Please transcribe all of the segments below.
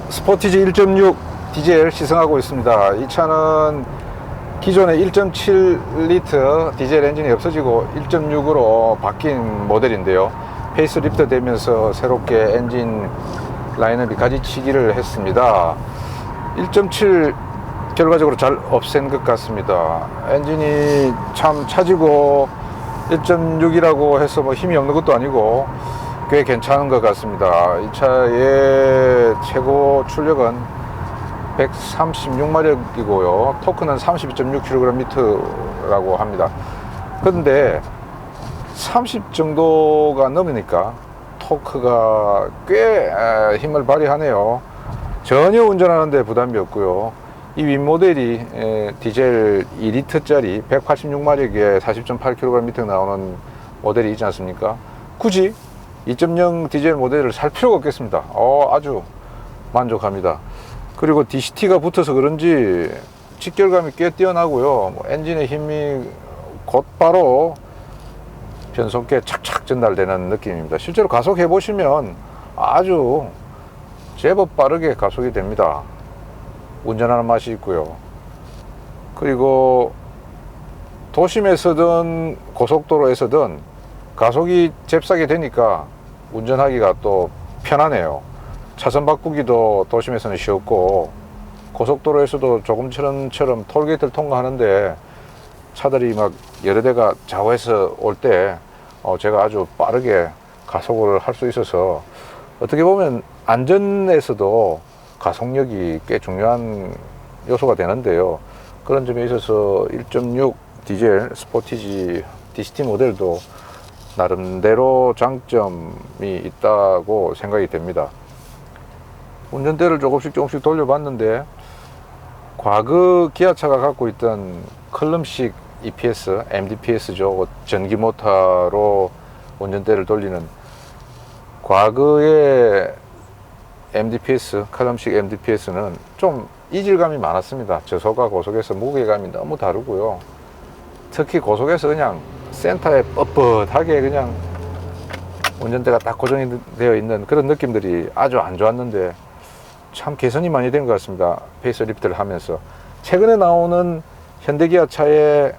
스포티지 1.6 디젤 시승하고 있습니다. 이 차는 기존의 1.7리터 디젤 엔진이 없어지고 1.6으로 바뀐 모델인데요. 페이스리프트 되면서 새롭게 엔진 라인업이 가지치기를 했습니다. 1.7 결과적으로 잘 없앤 것 같습니다. 엔진이 참 차지고 1.6이라고 해서 뭐 힘이 없는 것도 아니고 꽤 괜찮은 것 같습니다. 이 차의 최고 출력은 136마력이고요. 토크는 32.6kgm라고 합니다. 그런데 30 정도가 넘으니까 토크가 꽤 힘을 발휘하네요. 전혀 운전하는데 부담이 없고요. 이 윗모델이 디젤 2리터짜리 186마력에 40.8kgm 나오는 모델이 있지 않습니까? 굳이 2.0 디젤 모델을 살 필요가 없겠습니다. 아주 만족합니다. 그리고 DCT가 붙어서 그런지 직결감이 꽤 뛰어나고요. 엔진의 힘이 곧바로 변속기에 착착 전달되는 느낌입니다. 실제로 가속해 보시면 아주 제법 빠르게 가속이 됩니다. 운전하는 맛이 있고요. 그리고 도심에서든 고속도로에서든 가속이 잽싸게 되니까 운전하기가 또 편하네요. 차선 바꾸기도 도심에서는 쉬웠고 고속도로에서도 조금처럼 톨게이트를 통과하는데 차들이 막 여러 대가 좌우해서 올 때 제가 아주 빠르게 가속을 할 수 있어서 어떻게 보면 안전에서도 가속력이 꽤 중요한 요소가 되는데요. 그런 점에 있어서 1.6 디젤 스포티지 DCT 모델도 나름대로 장점이 있다고 생각이 됩니다. 운전대를 조금씩 돌려봤는데 과거 기아차가 갖고 있던 클럼식 EPS, MDPS죠. 전기 모터로 운전대를 돌리는 과거의 MDPS, 클럼식 MDPS는 좀 이질감이 많았습니다. 저속과 고속에서 무게감이 너무 다르고요. 특히 고속에서 그냥 센터에 뻣뻣하게 그냥 운전대가 딱 고정이 되어 있는 그런 느낌들이 아주 안 좋았는데 참 개선이 많이 된 것 같습니다. 페이스리프트를 하면서. 최근에 나오는 현대기아차의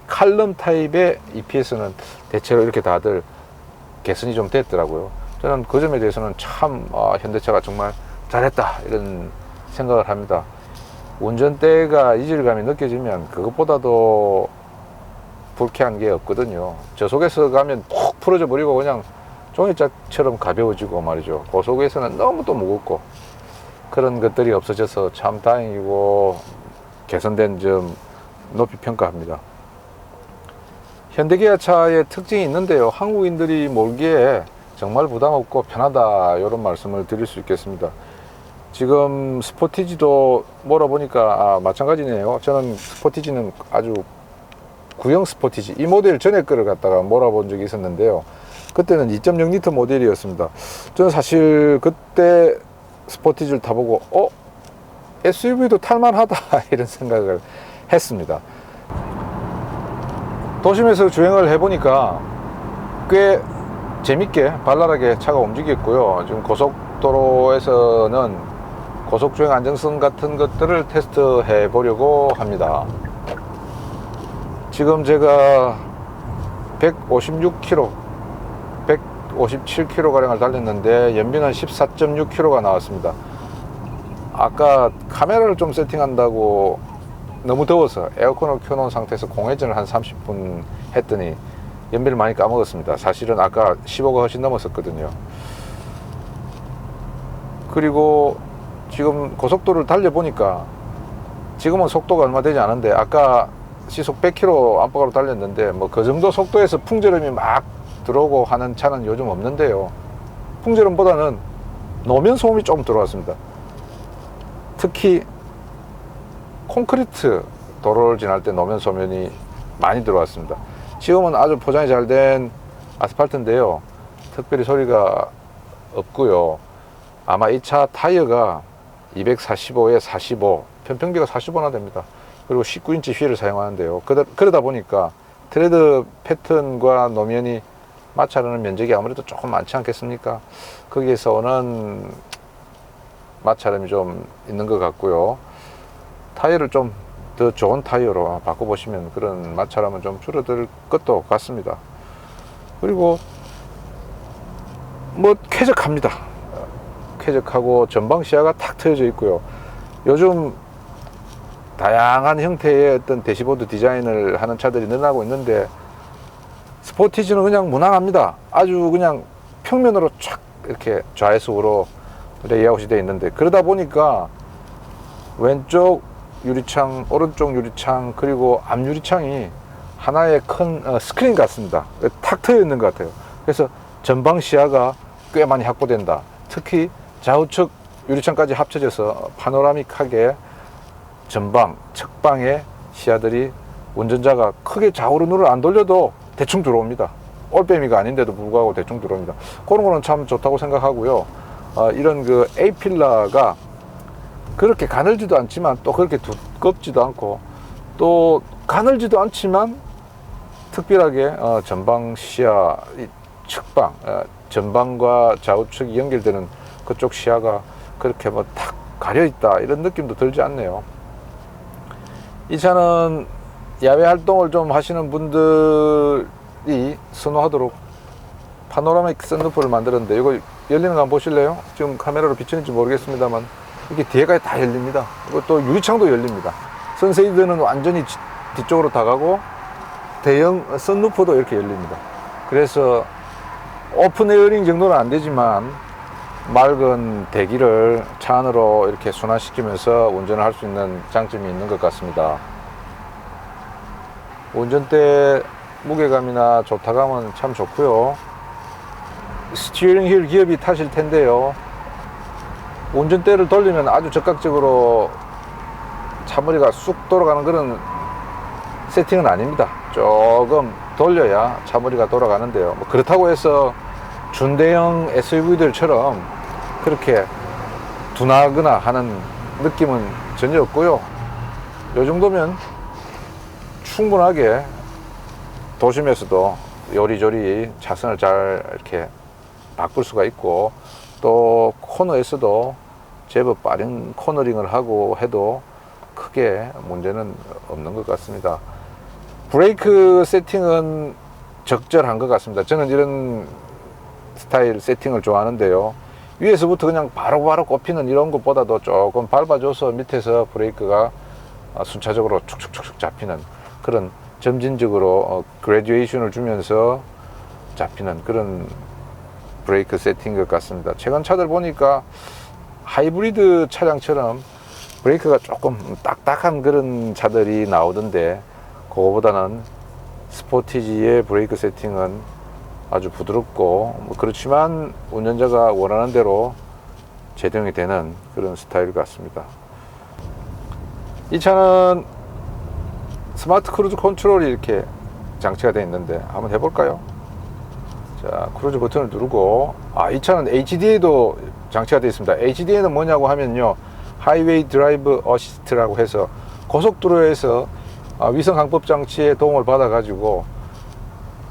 칼럼 타입의 EPS는 대체로 이렇게 다들 개선이 좀 됐더라고요. 저는 그 점에 대해서는 참 현대차가 정말 잘했다 이런 생각을 합니다. 운전대가 이질감이 느껴지면 그것보다도 불쾌한 게 없거든요. 저속에서 가면 푹 풀어져 버리고 그냥 종이짝처럼 가벼워지고 말이죠. 고속에서는 너무 또 무겁고 그런 것들이 없어져서 참 다행이고 개선된 점 높이 평가합니다. 현대기아차의 특징이 있는데요. 한국인들이 몰기에 정말 부담 없고 편하다 이런 말씀을 드릴 수 있겠습니다. 지금 스포티지도 몰아보니까 마찬가지네요. 저는 스포티지는 아주 구형 스포티지 이 모델 전에 거를 갖다가 몰아본 적이 있었는데요. 그때는 2.0리터 모델이었습니다. 저는 사실 그때 스포티지를 타보고 SUV도 탈만하다 이런 생각을 했습니다. 도심에서 주행을 해보니까 꽤 재밌게 발랄하게 차가 움직였고요. 지금 고속도로에서는 고속주행 안정성 같은 것들을 테스트해 보려고 합니다. 지금 제가 156km 157km 가량을 달렸는데 연비는 14.6km가 나왔습니다. 아까 카메라를 좀 세팅한다고 너무 더워서 에어컨을 켜놓은 상태에서 공회전을 한 30분 했더니 연비를 많이 까먹었습니다. 사실은 아까 15가 훨씬 넘었었거든요. 그리고 지금 고속도로를 달려보니까 지금은 속도가 얼마 되지 않은데 아까 시속 100km 안팎으로 달렸는데 뭐 그 정도 속도에서 풍절음이 막 들어오고 하는 차는 요즘 없는데요. 풍절음보다는 노면 소음이 좀 들어왔습니다. 특히 콘크리트 도로를 지날 때 노면 소음이 많이 들어왔습니다. 지금은 아주 포장이 잘 된 아스팔트인데요. 특별히 소리가 없고요. 아마 이 차 타이어가 245에 45, 편평비가 45나 됩니다. 그리고 19인치 휠을 사용하는데요. 그러다 보니까 트레드 패턴과 노면이 마찰하는 면적이 아무래도 조금 많지 않겠습니까? 거기에서 오는 마찰음이 좀 있는 것 같고요. 타이어를 좀 더 좋은 타이어로 바꿔보시면 그런 마찰음은 좀 줄어들 것도 같습니다. 그리고 뭐 쾌적합니다. 쾌적하고 전방 시야가 탁 트여져 있고요. 요즘 다양한 형태의 어떤 대시보드 디자인을 하는 차들이 늘어나고 있는데 스포티지는 그냥 무난합니다. 아주 그냥 평면으로 쫙 이렇게 좌회속으로 레이아웃이 되어 있는데, 그러다 보니까 왼쪽 유리창, 오른쪽 유리창, 그리고 앞 유리창이 하나의 큰 스크린 같습니다. 탁 트여 있는 것 같아요. 그래서 전방 시야가 꽤 많이 확보된다. 특히 좌우측 유리창까지 합쳐져서 파노라믹하게 전방, 측방의 시야들이 운전자가 크게 좌우로 눈을 안 돌려도 대충 들어옵니다. 올빼미가 아닌데도 불구하고 대충 들어옵니다. 그런 거는 참 좋다고 생각하고요. 이런 그 A필러가 그렇게 가늘지도 않지만 또 그렇게 두껍지도 않고, 또 가늘지도 않지만 특별하게 전방 시야, 측방, 전방과 좌우측이 연결되는 그쪽 시야가 그렇게 뭐 탁 가려 있다 이런 느낌도 들지 않네요. 이 차는 야외 활동을 좀 하시는 분들이 선호하도록 파노라믹 선루프를 만들었는데, 이거 열리는 거 한번 보실래요? 지금 카메라로 비치는지 모르겠습니다만 이게 뒤에가 다 열립니다. 또 유리창도 열립니다. 선세이드는 완전히 뒤쪽으로 다 가고 대형 선루프도 이렇게 열립니다. 그래서 오픈 에어링 정도는 안 되지만 맑은 대기를 차 안으로 이렇게 순환시키면서 운전을 할 수 있는 장점이 있는 것 같습니다. 운전대 무게감이나 조타감은 참 좋고요. 스티어링 휠 기업이 타실 텐데요, 운전대를 돌리면 아주 적극적으로 차머리가 쑥 돌아가는 그런 세팅은 아닙니다. 조금 돌려야 차머리가 돌아가는데요, 뭐 그렇다고 해서 준대형 SUV들처럼 그렇게 둔하거나 하는 느낌은 전혀 없고요. 이 정도면 충분하게 도심에서도 요리조리 차선을 잘 이렇게 바꿀 수가 있고, 또 코너에서도 제법 빠른 코너링을 하고 해도 크게 문제는 없는 것 같습니다. 브레이크 세팅은 적절한 것 같습니다. 저는 이런 스타일 세팅을 좋아하는데요, 위에서부터 그냥 바로바로 꼽히는 이런 것보다도 조금 밟아줘서 밑에서 브레이크가 순차적으로 축축축축 잡히는 그런, 점진적으로 그래듀에이션을 주면서 잡히는 그런 브레이크 세팅인 것 같습니다. 최근 차들 보니까 하이브리드 차량처럼 브레이크가 조금 딱딱한 그런 차들이 나오던데, 그거보다는 스포티지의 브레이크 세팅은 아주 부드럽고 뭐 그렇지만 운전자가 원하는 대로 제동이 되는 그런 스타일 같습니다. 이 차는 스마트 크루즈 컨트롤이 이렇게 장치가 되어 있는데 한번 해볼까요? 자, 크루즈 버튼을 누르고, 이 차는 HDA도 장치가 되어 있습니다. HDA는 뭐냐고 하면요, 하이웨이 드라이브 어시스트라고 해서 고속도로에서 위성 항법 장치의 도움을 받아 가지고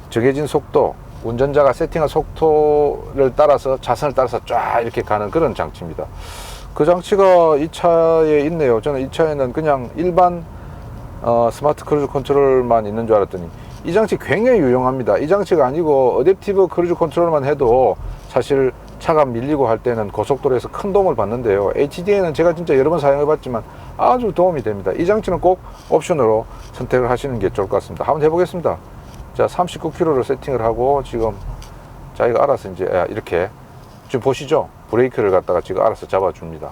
정해진 속도, 운전자가 세팅한 속도를 따라서 차선을 따라서 쫙 이렇게 가는 그런 장치입니다. 그 장치가 이 차에 있네요. 저는 이 차에는 그냥 일반 스마트 크루즈 컨트롤만 있는 줄 알았더니 이 장치 굉장히 유용합니다. 이 장치가 아니고 어댑티브 크루즈 컨트롤만 해도 사실 차가 밀리고 할 때는 고속도로에서 큰 도움을 받는데요, HDA는 제가 진짜 여러 번 사용해 봤지만 아주 도움이 됩니다. 이 장치는 꼭 옵션으로 선택을 하시는 게 좋을 것 같습니다. 한번 해보겠습니다. 자, 39km로 세팅을 하고 지금 자기가 알아서 이제 이렇게 지금 보시죠, 브레이크를 갖다가 지금 알아서 잡아줍니다.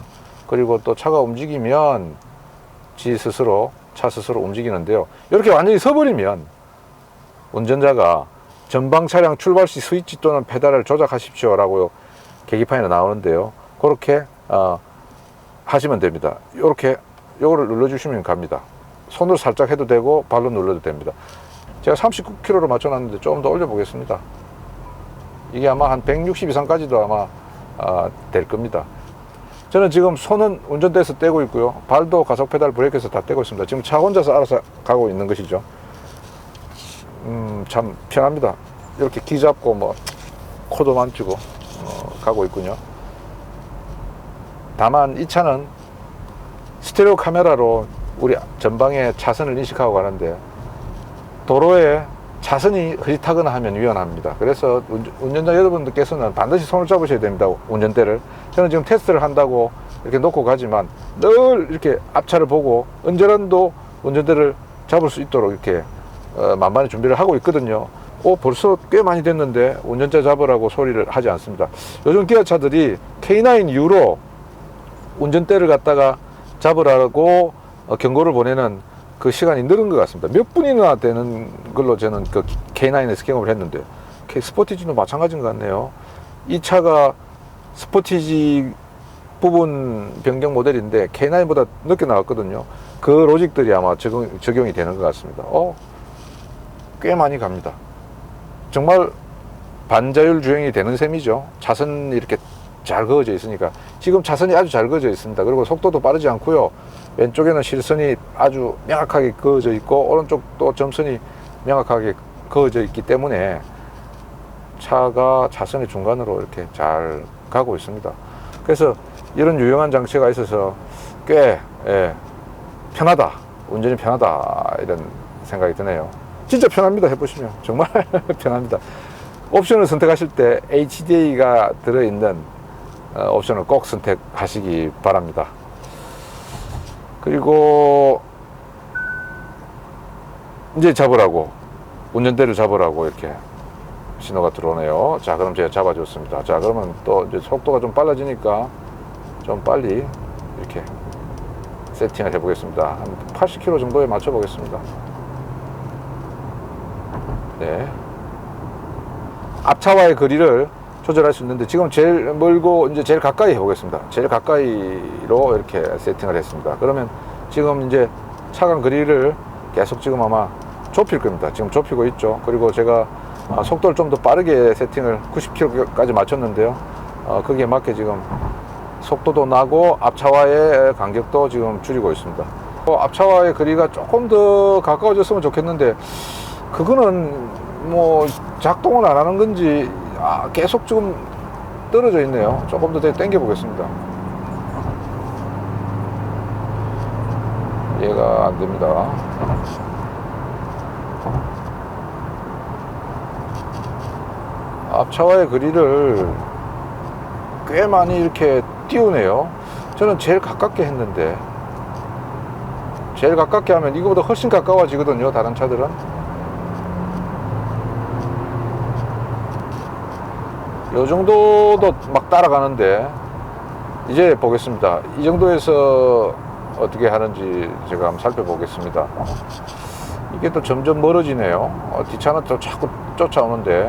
그리고 또 차가 움직이면 차 스스로 움직이는데요, 이렇게 완전히 서버리면 운전자가 전방 차량 출발 시 스위치 또는 페달을 조작하십시오 라고 계기판에 나오는데요, 그렇게 하시면 됩니다. 이렇게 요거를 눌러주시면 갑니다. 손으로 살짝 해도 되고 발로 눌러도 됩니다. 제가 39km로 맞춰놨는데 조금 더 올려보겠습니다. 이게 아마 한 160 이상까지도 아마 될 겁니다. 저는 지금 손은 운전대에서 떼고 있고요, 발도 가속 페달 브레이크에서 다 떼고 있습니다. 지금 차 혼자서 알아서 가고 있는 것이죠. 참 편합니다. 이렇게 기 잡고 뭐 코도 만지고 가고 있군요. 다만 이 차는 스테레오 카메라로 우리 전방에 차선을 인식하고 가는데 도로에 차선이 흐릿하거나 하면 위험합니다. 그래서 운전자 여러분들께서는 반드시 손을 잡으셔야 됩니다. 운전대를. 저는 지금 테스트를 한다고 이렇게 놓고 가지만 늘 이렇게 앞차를 보고 언제라도 운전대를 잡을 수 있도록 이렇게 만반의 준비를 하고 있거든요. 벌써 꽤 많이 됐는데 운전자 잡으라고 소리를 하지 않습니다. 요즘 기아차들이 K9 이후로 운전대를 갖다가 잡으라고 경고를 보내는 그 시간이 늘은 것 같습니다. 몇 분이나 되는 걸로 저는 그 K9에서 경험을 했는데 스포티지도 마찬가지인 것 같네요. 이 차가 스포티지 부분 변경 모델인데 K9보다 늦게 나왔거든요. 그 로직들이 아마 적용이 되는 것 같습니다. 꽤 많이 갑니다. 정말 반자율 주행이 되는 셈이죠. 차선이 이렇게 잘 그어져 있으니까. 지금 차선이 아주 잘 그어져 있습니다. 그리고 속도도 빠르지 않고요. 왼쪽에는 실선이 아주 명확하게 그어져 있고 오른쪽도 점선이 명확하게 그어져 있기 때문에 차가 차선의 중간으로 이렇게 잘 가고 있습니다. 그래서 이런 유용한 장치가 있어서 꽤 편하다, 운전이 편하다 이런 생각이 드네요. 진짜 편합니다. 해보시면 정말 편합니다. 옵션을 선택하실 때 HDA가 들어있는 옵션을 꼭 선택하시기 바랍니다. 그리고 이제 잡으라고, 운전대를 잡으라고 이렇게 신호가 들어오네요. 자, 그럼 제가 잡아줬습니다. 자, 그러면 또 이제 속도가 좀 빨라지니까 좀 빨리 이렇게 세팅을 해보겠습니다. 한 80km 정도에 맞춰 보겠습니다. 네. 앞차와의 거리를 조절할 수 있는데 지금 제일 멀고 이제 제일 가까이 해보겠습니다. 제일 가까이로 이렇게 세팅을 했습니다. 그러면 지금 이제 차간 거리를 계속 지금 아마 좁힐 겁니다. 지금 좁히고 있죠. 그리고 제가 속도를 좀 더 빠르게 세팅을 90km까지 맞췄는데요. 거기에 맞게 지금 속도도 나고 앞차와의 간격도 지금 줄이고 있습니다. 앞차와의 거리가 조금 더 가까워졌으면 좋겠는데 그거는 뭐 작동을 안 하는 건지 계속 지금 떨어져 있네요. 조금 더 당겨 보겠습니다. 얘가 안 됩니다. 앞차와의 거리를 꽤 많이 이렇게 띄우네요. 저는 제일 가깝게 했는데 제일 가깝게 하면 이거보다 훨씬 가까워지거든요. 다른 차들은. 요 정도도 막 따라가는데 이제 보겠습니다. 이 정도에서 어떻게 하는지 제가 한번 살펴보겠습니다. 이게 또 점점 멀어지네요. 뒷차는 또 자꾸 쫓아오는데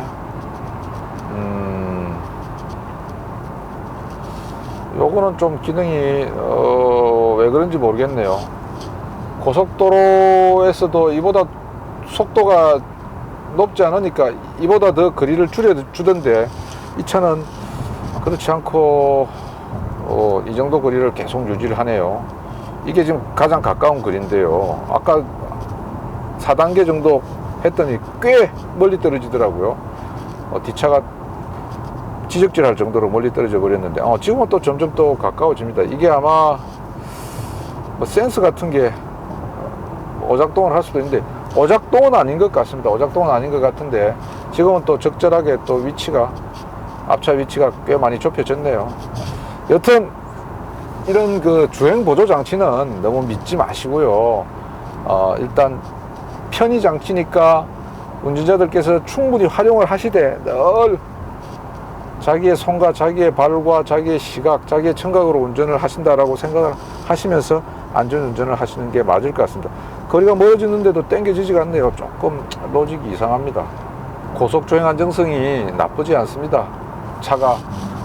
요거는 좀 기능이 왜 그런지 모르겠네요. 고속도로에서도 이보다 속도가 높지 않으니까 이보다 더 거리를 줄여주던데 이 차는 그렇지 않고 이 정도 거리를 계속 유지를 하네요. 이게 지금 가장 가까운 거리인데요. 아까 4단계 정도 했더니 꽤 멀리 떨어지더라고요. 뒷차가 지적질 할 정도로 멀리 떨어져 버렸는데 지금은 또 점점 또 가까워집니다. 이게 아마 뭐 센스 같은 게 오작동을 할 수도 있는데 오작동은 아닌 것 같습니다. 오작동은 아닌 것 같은데 지금은 또 적절하게 또 위치가 앞차 위치가 꽤 많이 좁혀졌네요. 여튼 이런 그 주행 보조 장치는 너무 믿지 마시고요. 일단 편의 장치니까 운전자들께서 충분히 활용을 하시되 늘 자기의 손과 자기의 발과 자기의 시각, 자기의 청각으로 운전을 하신다라고 생각을 하시면서 안전운전을 하시는 게 맞을 것 같습니다. 거리가 멀어지는데도 땡겨지지가 않네요. 조금 로직이 이상합니다. 고속주행 안정성이 나쁘지 않습니다. 차가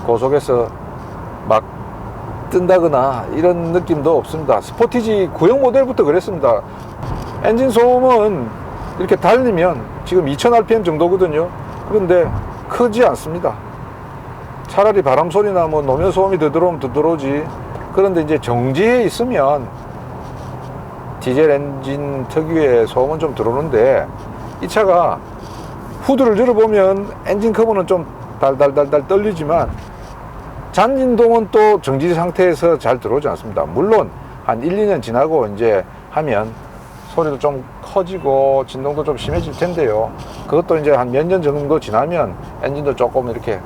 고속에서 막 뜬다거나 이런 느낌도 없습니다. 스포티지 구형 모델부터 그랬습니다. 엔진 소음은 이렇게 달리면 지금 2000rpm 정도거든요. 그런데 크지 않습니다. 차라리 바람 소리나 뭐 노면 소음이 더 들어오면 더 들어오지. 그런데 이제 정지에 있으면 디젤 엔진 특유의 소음은 좀 들어오는데 이 차가 후드를 열어보면 엔진 커브는 좀 달달달달 떨리지만 잔진동은 또 정지 상태에서 잘 들어오지 않습니다. 물론 한 1, 2년 지나고 이제 하면 소리도 좀 커지고 진동도 좀 심해질 텐데요. 그것도 이제 한 몇 년 정도 지나면 엔진도 조금 이렇게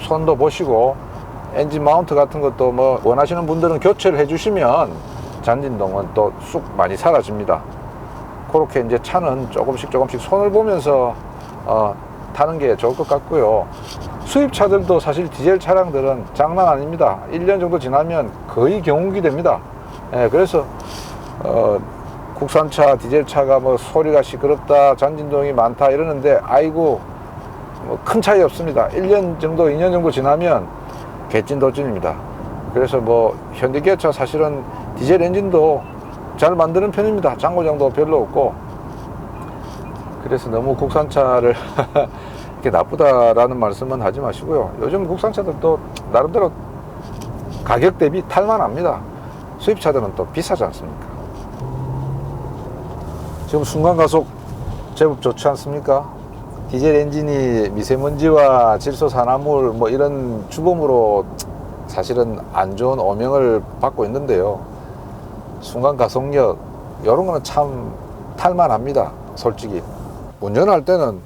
손도 보시고 엔진 마운트 같은 것도 뭐 원하시는 분들은 교체를 해주시면 잔진동은 또 쑥 많이 사라집니다. 그렇게 이제 차는 조금씩 손을 보면서 타는 게 좋을 것 같고요. 수입차들도 사실 디젤 차량들은 장난 아닙니다. 1년 정도 지나면 거의 경운기 됩니다. 예, 그래서 국산차 디젤차가 뭐 소리가 시끄럽다, 잔진동이 많다 이러는데 아이고 뭐 큰 차이 없습니다. 1년 정도 2년 정도 지나면 개찐도찐입니다. 그래서 뭐 현대기아차 사실은 디젤 엔진도 잘 만드는 편입니다. 장고장도 별로 없고. 그래서 너무 국산차를 이렇게 나쁘다라는 말씀은 하지 마시고요. 요즘 국산차들도 나름대로 가격 대비 탈만합니다. 수입차들은 또 비싸지 않습니까? 지금 순간가속 제법 좋지 않습니까? 디젤 엔진이 미세먼지와 질소산화물 뭐 이런 주범으로 사실은 안 좋은 오명을 받고 있는데요. 순간가속력 이런 거는 참 탈만합니다. 솔직히 운전할 때는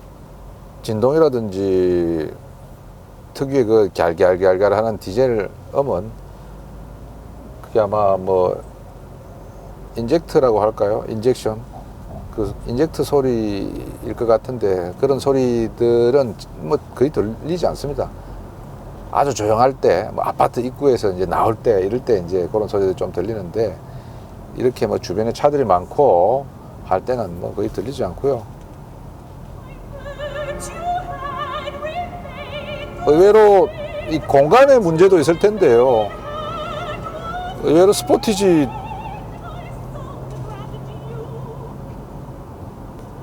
진동이라든지 특유의 그 갸알갸알갸알 하는 디젤 음은 그게 아마 뭐 인젝트라고 할까요? 인젝션 그 인젝트 소리일 것 같은데 그런 소리들은 뭐 거의 들리지 않습니다. 아주 조용할 때, 뭐 아파트 입구에서 이제 나올 때 이럴 때 이제 그런 소리들이 좀 들리는데 이렇게 뭐 주변에 차들이 많고 할 때는 뭐 거의 들리지 않고요. 의외로 이 공간의 문제도 있을 텐데요. 의외로 스포티지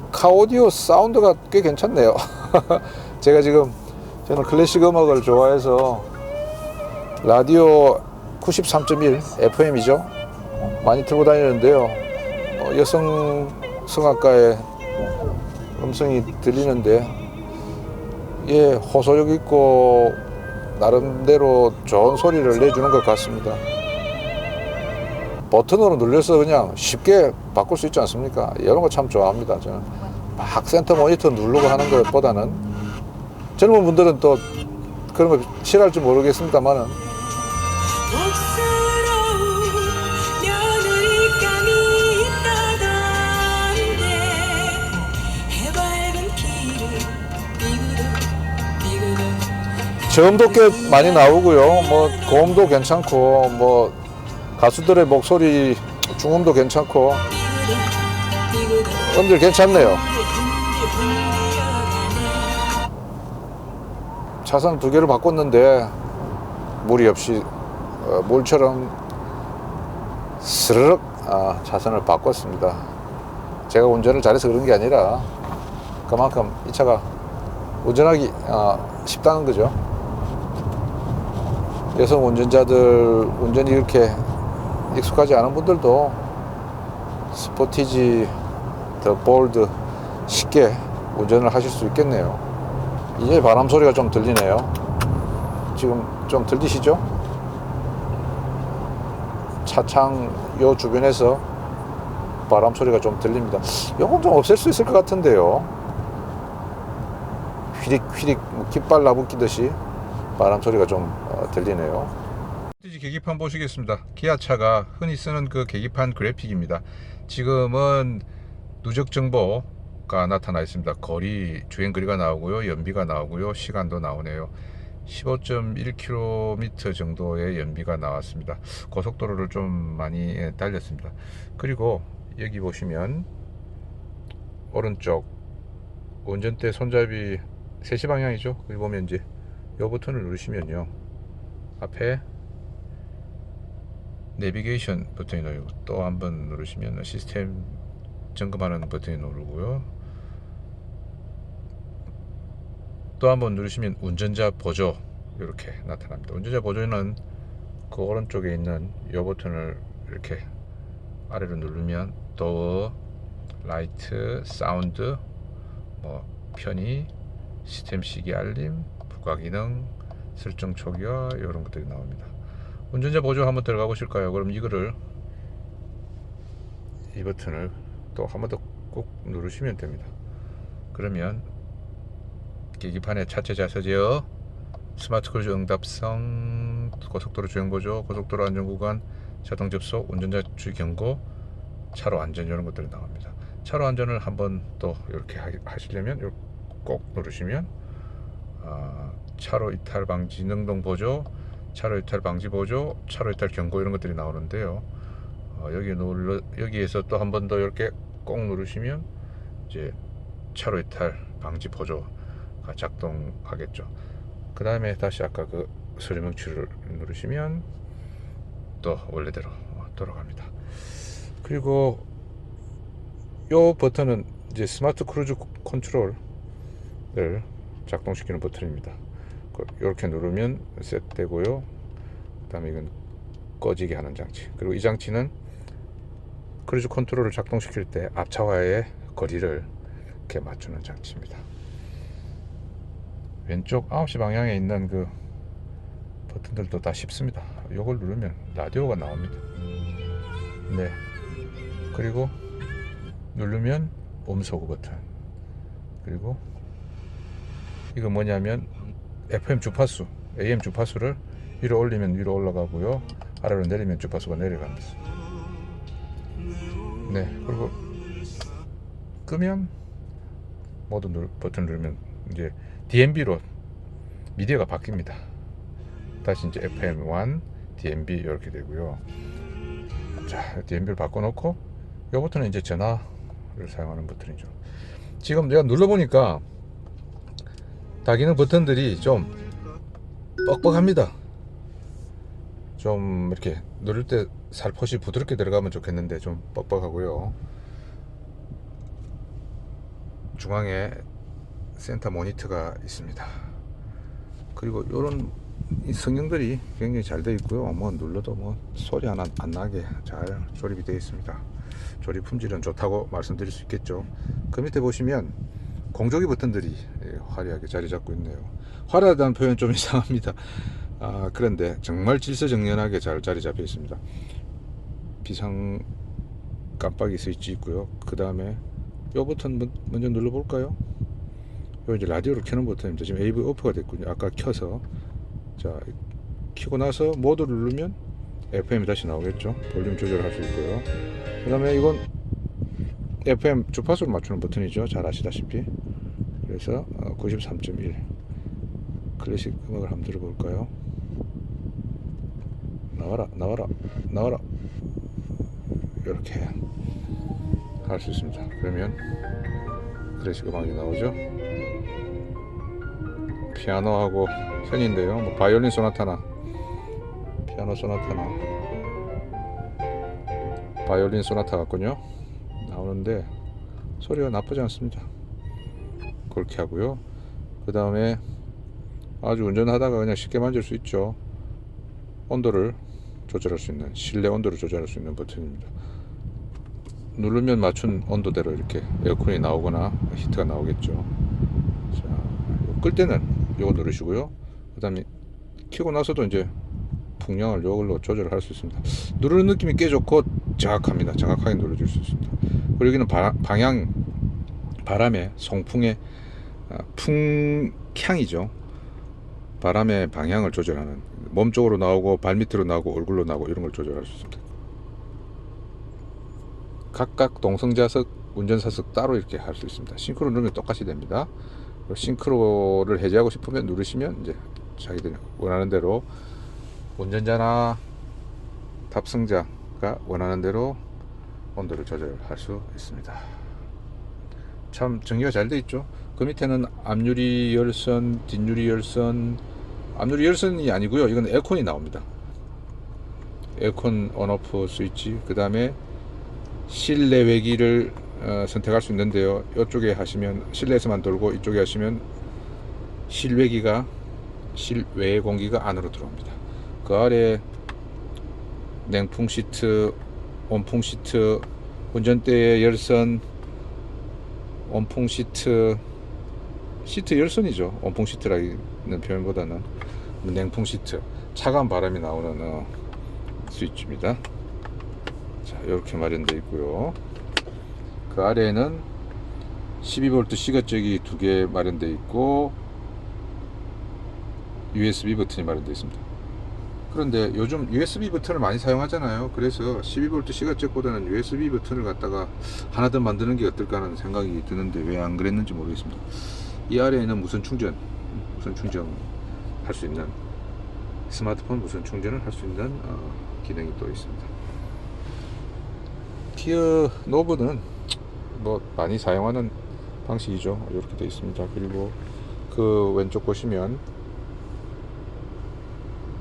카오디오 사운드가 꽤 괜찮네요. 제가 지금 저는 클래식 음악을 좋아해서 라디오 93.1 FM이죠. 많이 틀고 다니는데요. 여성 성악가의 음성이 들리는데 예, 호소력 있고 나름대로 좋은 소리를 내주는 것 같습니다. 버튼으로 눌려서 그냥 쉽게 바꿀 수 있지 않습니까? 이런 거 참 좋아합니다. 저는 막 센터 모니터 누르고 하는 것보다는 젊은 분들은 또 그런 거 싫어할지 모르겠습니다만은 저음도 꽤 많이 나오고요. 뭐 고음도 괜찮고 뭐 가수들의 목소리 중음도 괜찮고 음질 괜찮네요. 차선 2개를 바꿨는데 무리 없이 몰처럼 스르륵 차선을 바꿨습니다. 제가 운전을 잘해서 그런 게 아니라 그만큼 이 차가 운전하기 쉽다는 거죠. 여성 운전자들 운전이 이렇게 익숙하지 않은 분들도 스포티지 더 볼드 쉽게 운전을 하실 수 있겠네요. 이제 바람 소리가 좀 들리네요. 지금 좀 들리시죠? 차창 요 주변에서 바람 소리가 좀 들립니다. 요건 좀 없앨 수 있을 것 같은데요. 휘릭휘릭 깃발 나붙기듯이 바람 소리가 좀 들리네요. 계기판 보시겠습니다. 기아차가 흔히 쓰는 그 계기판 그래픽입니다. 지금은 누적 정보가 나타나 있습니다. 거리, 주행거리가 나오고요, 연비가 나오고요, 시간도 나오네요. 15.1km 정도의 연비가 나왔습니다. 고속도로를 좀 많이 달렸습니다. 그리고 여기 보시면 오른쪽 운전대 손잡이 3시 방향이죠. 여기 보면 이제 이 버튼을 누르시면요, 앞에 내비게이션 버튼이 누르고 또 한번 누르시면 시스템 점검하는 버튼이 누르고요, 또 한번 누르시면 운전자 보조 이렇게 나타납니다. 운전자 보조는 그 오른쪽에 있는 이 버튼을 이렇게 아래로 누르면 도어, 라이트, 사운드, 뭐 편의, 시스템 시기 알림, 부가기능, 설정 초기화 이런 것들이 나옵니다. 운전자 보조 한번 들어가 보실까요? 그럼 이거를 이 버튼을 또 한 번 더 꼭 누르시면 됩니다. 그러면 계기판에 차체 자세제어, 스마트 크루즈 응답성, 고속도로 주행 보조, 고속도로 안전 구간, 자동 접속, 운전자 주의 경고, 차로 안전 이런 것들이 나옵니다. 차로 안전을 한번 또 이렇게 하시려면 꼭 누르시면 차로 이탈 방지 능동 보조, 차로 이탈 방지 보조, 차로 이탈 경고 이런 것들이 나오는데요. 여기에서 또 한 번 더 이렇게 꼭 누르시면 이제 차로 이탈 방지 보조가 작동하겠죠. 그 다음에 다시 아까 그 설명치를 누르시면 또 원래대로 돌아갑니다. 그리고 이 버튼은 이제 스마트 크루즈 컨트롤을 작동시키는 버튼입니다. 이렇게 누르면 셋되고요. 그 다음에 이건 꺼지게 하는 장치. 그리고 이 장치는 크루즈 컨트롤을 작동시킬 때 앞차와의 거리를 이렇게 맞추는 장치입니다. 왼쪽 9시 방향에 있는 그 버튼들도 다 쉽습니다. 이걸 누르면 라디오가 나옵니다. 네. 그리고 누르면 음소거 버튼. 그리고 이거 뭐냐면 FM 주파수, AM 주파수를 위로 올리면 위로 올라가고요. 아래로 내리면 주파수가 내려갑니다. 네. 그리고 끄면 모든 버튼 누르면 이제 DMB로 미디어가 바뀝니다. 다시 이제 FM1, DMB 이렇게 되고요. 자, DMB를 바꿔놓고 이 버튼은 이제 전화를 사용하는 버튼이죠. 지금 내가 눌러보니까 다기능 버튼들이 좀 뻑뻑합니다. 좀 이렇게 누를 때 살포시 부드럽게 들어가면 좋겠는데 좀 뻑뻑하고요. 중앙에 센터 모니터가 있습니다. 그리고 이런 성능들이 굉장히 잘 되어 있고요. 뭐 눌러도 뭐 소리 하나 안 나게 잘 조립이 되어 있습니다. 조립 품질은 좋다고 말씀드릴 수 있겠죠. 그 밑에 보시면 공조기 버튼들이 화려하게 자리 잡고 있네요. 화려하다는 표현 좀 이상합니다. 그런데 정말 질서정연하게 잘 자리 잡혀 있습니다. 비상 깜빡이 스위치 있고요. 그 다음에 이 버튼 먼저 눌러 볼까요? 요 이제 라디오를 켜는 버튼입니다. 지금 AV 오프가 됐군요. 아까 켜서 자 켜고 나서 모드를 누르면 FM이 다시 나오겠죠. 볼륨 조절할 수 있고요. 그 다음에 이건 FM 주파수를 맞추는 버튼이죠. 잘 아시다시피. 그래서 93.1 클래식 음악을 한번 들어볼까요? 나와라 나와라 나와라 이렇게 할 수 있습니다. 그러면 클래식 음악이 나오죠. 피아노하고 현인데요. 뭐 바이올린 소나타나 피아노 소나타나 바이올린 소나타 같군요. 나오는데 소리가 나쁘지 않습니다. 그렇게 하고요. 그 다음에 아주 운전하다가 그냥 쉽게 만질 수 있죠. 온도를 조절할 수 있는, 실내 온도를 조절할 수 있는 버튼입니다. 누르면 맞춘 온도대로 이렇게 에어컨이 나오거나 히트가 나오겠죠. 자, 끌 때는 이거 누르시고요. 그 다음에 켜고 나서도 이제 풍량을 이걸로 조절할 수 있습니다. 누르는 느낌이 꽤 좋고 정확합니다. 정확하게 눌러줄 수 있습니다. 그리고 여기는 방향, 바람의 송풍의 풍향이죠. 바람의 방향을 조절하는, 몸 쪽으로 나오고 발밑으로 나오고 얼굴로 나오고 이런 걸 조절할 수 있습니다. 각각 동성좌석, 운전사석 따로 이렇게 할 수 있습니다. 싱크로 누르면 똑같이 됩니다. 싱크로를 해제하고 싶으면 누르시면 이제 자기들이 원하는 대로 운전자나 탑승자가 원하는 대로 온도를 조절할 수 있습니다. 참 정리가 잘 되어 있죠. 그 밑에는 앞유리 열선, 뒷유리 열선, 앞유리 열선이 아니고요. 이건 에어컨이 나옵니다. 에어컨 온오프 스위치, 그 다음에 실내 외기를 선택할 수 있는데요. 이쪽에 하시면 실내에서만 돌고, 이쪽에 하시면 실외기가, 실외 공기가 안으로 들어옵니다. 그 아래 냉풍 시트, 온풍 시트, 운전대의 열선, 온풍 시트, 시트 열선이죠. 온풍 시트라는 표현보다는. 냉풍 시트, 차가운 바람이 나오는 스위치입니다. 자, 이렇게 마련되어 있고요. 그 아래에는 12V 시가적이 두 개 마련되어 있고 USB 버튼이 마련되어 있습니다. 그런데 요즘 USB 버튼을 많이 사용하잖아요. 그래서 12V 시가적보다는 USB 버튼을 갖다가 하나 더 만드는 게 어떨까 하는 생각이 드는데 왜 안 그랬는지 모르겠습니다. 이 아래에는 무선 충전 할 수 있는, 스마트폰 무선 충전을 할 수 있는 기능이 또 있습니다. 티어 노브는 뭐 많이 사용하는 방식이죠. 이렇게 되어 있습니다. 그리고 그 왼쪽 보시면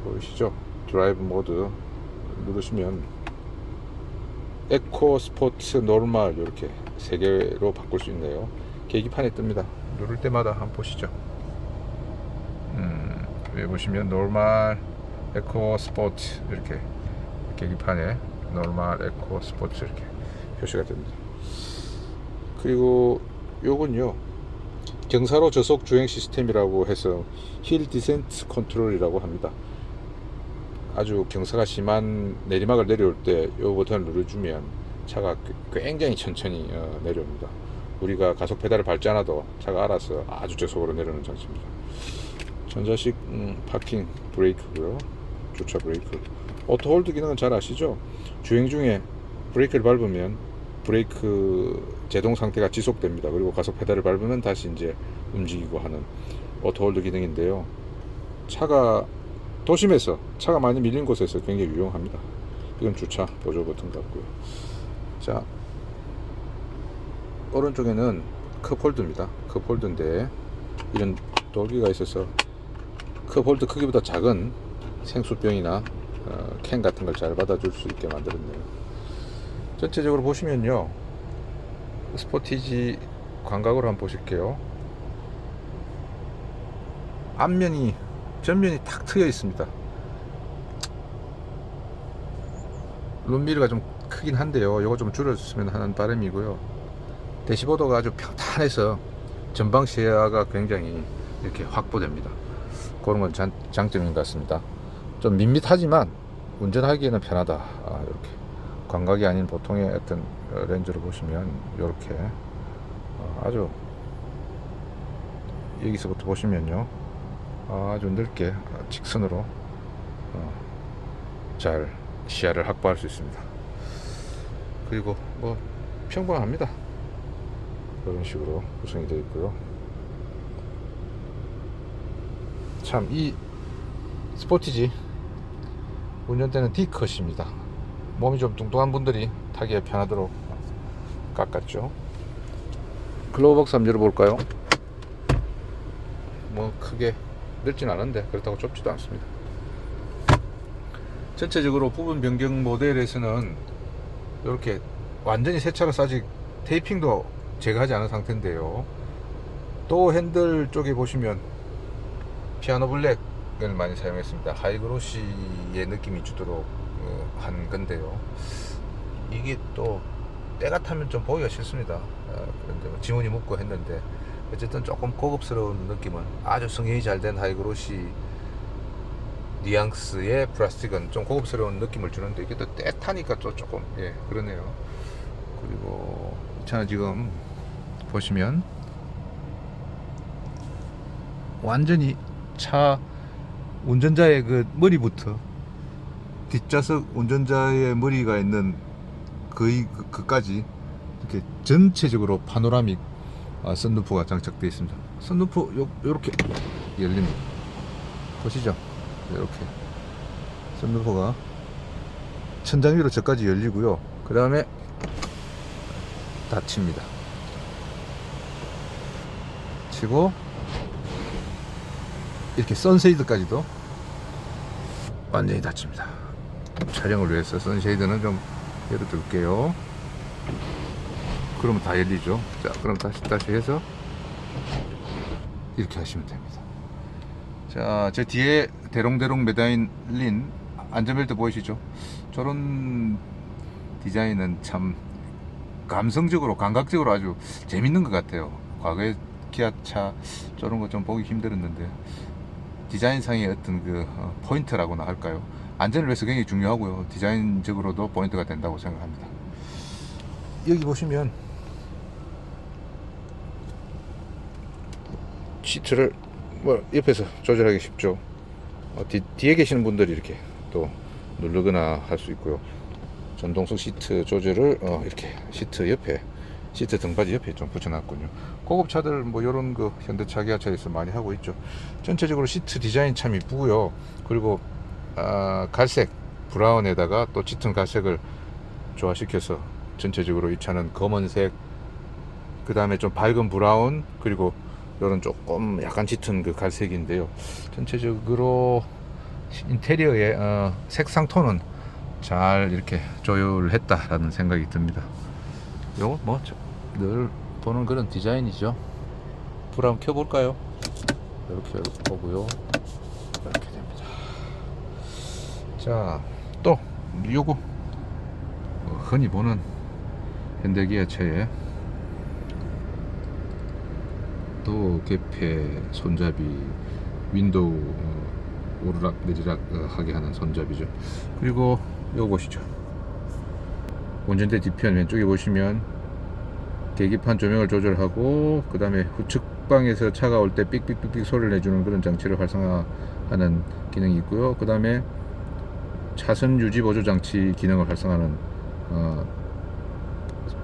보이시죠? 드라이브 모드 누르시면 에코, 스포츠, 노멀 이렇게 세 개로 바꿀 수 있네요. 계기판에 뜹니다. 누를 때마다 한번 보시죠. 위에 보시면 노멀, 에코, 스포츠 이렇게 계기판에 노멀, 에코, 스포츠 이렇게 표시가 됩니다. 그리고 요건요, 경사로 저속 주행 시스템이라고 해서 힐 디센트 컨트롤이라고 합니다. 아주 경사가 심한 내리막을 내려올 때 이 버튼을 눌러주면 차가 굉장히 천천히 내려옵니다. 우리가 가속 페달을 밟지 않아도 차가 알아서 아주 저속으로 내려오는 장치입니다. 전자식 파킹 브레이크고요. 주차 브레이크. 오토홀드 기능은 잘 아시죠? 주행 중에 브레이크를 밟으면 브레이크 제동 상태가 지속됩니다. 그리고 가속 페달을 밟으면 다시 이제 움직이고 하는 오토홀드 기능인데요. 차가 도심에서 차가 많이 밀린 곳에서 굉장히 유용합니다. 이건 주차 보조 버튼 같고요. 자, 오른쪽에는 컵홀더입니다. 컵홀더인데 이런 돌기가 있어서 컵홀더 크기보다 작은 생수병이나 캔 같은 걸 잘 받아줄 수 있게 만들었네요. 전체적으로 보시면요, 스포티지 광각으로 한번 보실게요. 앞면이, 전면이 탁 트여 있습니다. 룸미러가 좀 크긴 한데요, 이거 좀 줄여줬으면 하는 바람이고요. 대시보드가 아주 평탄해서 전방 시야가 굉장히 이렇게 확보됩니다. 그런 건 장점인 것 같습니다. 좀 밋밋하지만 운전하기에는 편하다. 이렇게 광각이 아닌 보통의 어떤 렌즈로 보시면 이렇게 아주, 여기서부터 보시면요, 아주 넓게 직선으로 잘 시야를 확보할 수 있습니다. 그리고 뭐 평범합니다. 이런 식으로 구성이 되어 있고요. 참, 이 스포티지 운전대는 D컷입니다. 몸이 좀 뚱뚱한 분들이 타기에 편하도록 깎았죠. 글로브 박스 한번 열어볼까요? 뭐 크게 넓진 않은데 그렇다고 좁지도 않습니다. 전체적으로 부분 변경 모델에서는 이렇게 완전히 새 차라서 아직 테이핑도 제거하지 않은 상태인데요. 도 핸들 쪽에 보시면 피아노 블랙을 많이 사용했습니다. 하이그로시의 느낌이 주도록 한 건데요. 이게 또 때가 타면 좀 보기가 싫습니다. 그런데 뭐 지문이 묻고 했는데 어쨌든 조금 고급스러운 느낌은, 아주 성형이 잘 된 하이그로시 뉘앙스의 플라스틱은 좀 고급스러운 느낌을 주는데, 이게 또 때 타니까 또 조금 그러네요. 그리고 이 차는 지금 보시면 완전히 차 운전자의 그 머리부터 뒷좌석 운전자의 머리가 있는 거의 그까지 이렇게 전체적으로 파노라믹 선루프가 장착되어 있습니다. 선루프 요렇게 열립니다. 보시죠? 이렇게 선루프가 천장 위로 저까지 열리고요. 그 다음에 닫힙니다. 치고 이렇게 선쉐이드까지도 완전히 닫힙니다. 촬영을 위해서 선쉐이드는 좀 열어둘게요. 그러면 다 열리죠. 자, 그럼 다시 해서 이렇게 하시면 됩니다. 자, 제 뒤에 대롱대롱 매달린 안전벨트 보이시죠? 저런 디자인은 참 감성적으로, 감각적으로 아주 재밌는 것 같아요. 과거에 기아차 저런 거 좀 보기 힘들었는데 디자인상의 어떤 그 포인트라고나 할까요? 안전을 위해서 굉장히 중요하고요. 디자인적으로도 포인트가 된다고 생각합니다. 여기 보시면 시트를 뭐 옆에서 조절하기 쉽죠. 뒤에 계시는 분들이 이렇게 또 누르거나 할 수 있고요. 전동석 시트 조절을 이렇게 시트 옆에, 시트 등받이 옆에 좀 붙여놨군요. 고급차들 뭐 이런 그 현대차, 기아차에서 많이 하고 있죠. 전체적으로 시트 디자인 참 이쁘고요. 그리고 갈색 브라운에다가 또 짙은 갈색을 조화시켜서 전체적으로 이 차는 검은색, 그 다음에 좀 밝은 브라운, 그리고 이런 조금 약간 짙은 그 갈색인데요. 전체적으로 인테리어의 색상 톤은 잘 이렇게 조율했다라는 생각이 듭니다. 요거 뭐 늘 보는 그런 디자인이죠. 불 한번 켜볼까요? 이렇게 보고요. 이렇게 됩니다. 자, 또 요거 흔히 보는 현대기아차의 또 개폐 손잡이, 윈도우 오르락 내리락 하게 하는 손잡이죠. 그리고 요거 보시죠. 운전대 뒤편 왼쪽에 보시면 계기판 조명을 조절하고, 그 다음에 후측방에서 차가 올 때 삑삑삑삑 소리를 내주는 그런 장치를 활성화하는 기능이 있고요. 그 다음에 차선 유지 보조 장치 기능을 활성화하는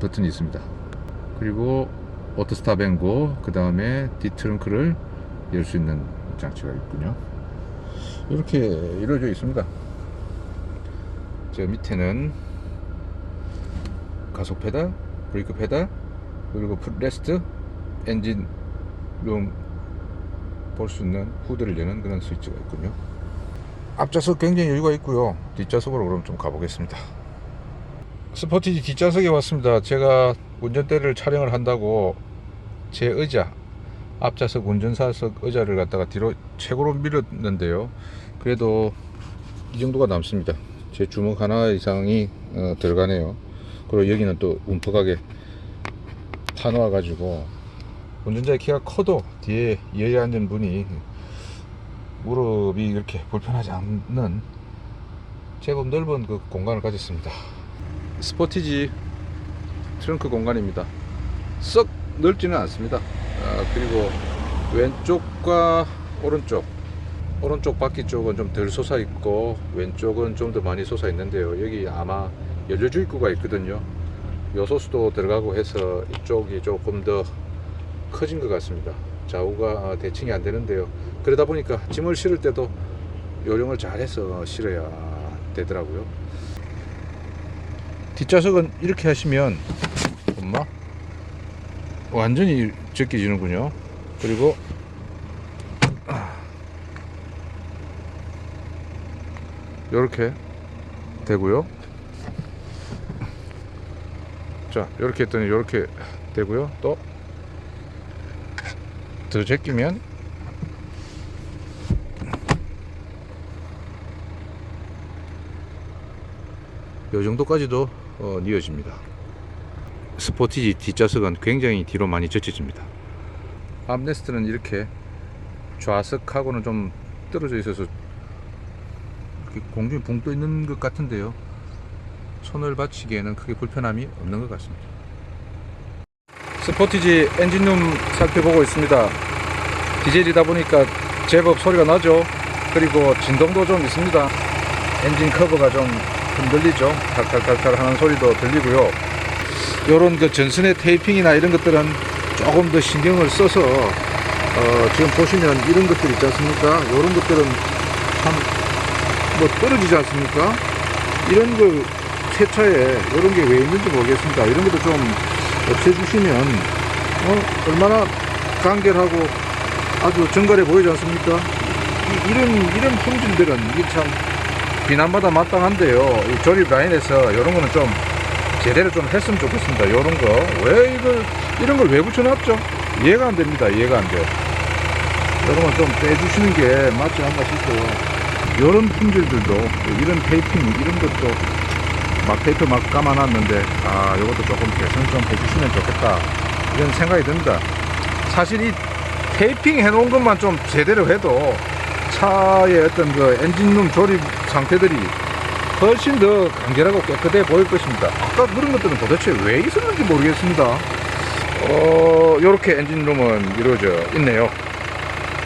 버튼이 있습니다. 그리고 오토 스탑 앤 고, 그 다음에 뒤트렁크를 열 수 있는 장치가 있군요. 이렇게 이루어져 있습니다. 저 밑에는 가속 페달, 브레이크 페달, 그리고 풋레스트, 엔진 룸 볼 수 있는 후드를 여는 그런 스위치가 있군요. 앞좌석 굉장히 여유가 있고요. 뒷좌석으로 그럼 좀 가보겠습니다. 스포티지 뒷좌석에 왔습니다. 제가 운전대를 촬영을 한다고 제 의자, 앞좌석 운전사석 의자를 갖다가 뒤로 최고로 밀었는데요. 그래도 이 정도가 남습니다. 제 주먹 하나 이상이 들어가네요. 그리고 여기는 또 움푹하게 파놓아 가지고 운전자의 키가 커도 뒤에 이어에 앉은 분이 무릎이 이렇게 불편하지 않는 제법 넓은 그 공간을 가졌습니다. 스포티지 트렁크 공간입니다. 썩 넓지는 않습니다. 그리고 왼쪽과 오른쪽 바퀴 쪽은 좀 덜 솟아 있고 왼쪽은 좀 더 많이 솟아 있는데요. 여기 아마 연료주 입구가 있거든요. 요소수도 들어가고 해서 이쪽이 조금 더 커진 것 같습니다. 좌우가 대칭이 안 되는데요. 그러다 보니까 짐을 실을 때도 요령을 잘해서 실어야 되더라고요. 뒷좌석은 이렇게 하시면 엄마 완전히 제껴지는군요. 그리고 이렇게 되고요. 자, 이렇게 했더니 이렇게 되고요. 또 더 제끼면 이 정도까지도 뉘어집니다. 스포티지 뒷좌석은 굉장히 뒤로 많이 젖혀집니다. 암레스트는 이렇게 좌석하고는 좀 떨어져 있어서 이렇게 공중에 붕 떠 있는 것 같은데요. 손을 받치기에는 크게 불편함이 없는 것 같습니다. 스포티지 엔진룸 살펴보고 있습니다. 디젤이다 보니까 제법 소리가 나죠. 그리고 진동도 좀 있습니다. 엔진 커버가 좀 흔들리죠. 탈탈탈탈 하는 소리도 들리고요. 요런 그 전선의 테이핑이나 이런 것들은 조금 더 신경을 써서 지금 보시면 이런 것들 있지 않습니까? 요런 것들은 참 뭐 떨어지지 않습니까? 이런 거 세차에 이런 게 왜 있는지 모르겠습니다. 이런 것도 좀 없애주시면 얼마나 간결하고 아주 정갈해 보이지 않습니까? 이런 품질들은 이게 참 비난받아 마땅한데요. 이 조립 라인에서 이런 거는 좀 제대로 좀 했으면 좋겠습니다. 이런 거 왜 이런 걸 왜 붙여놨죠? 이해가 안 됩니다. 이해가 안 돼. 이런 건 좀 빼주시는 게 맞지 않나 싶고요. 이런 품질들도 이런 테이핑 이런 것도 막 테이프 막 감아놨는데 이것도 조금 개선 좀 해주시면 좋겠다 이런 생각이 듭니다. 사실 이 테이핑 해놓은 것만 좀 제대로 해도 차의 어떤 그 엔진룸 조립 상태들이 훨씬 더 간결하고 깨끗해 보일 것입니다. 아까 그런 것들은 도대체 왜 있었는지 모르겠습니다. 이렇게 엔진룸은 이루어져 있네요.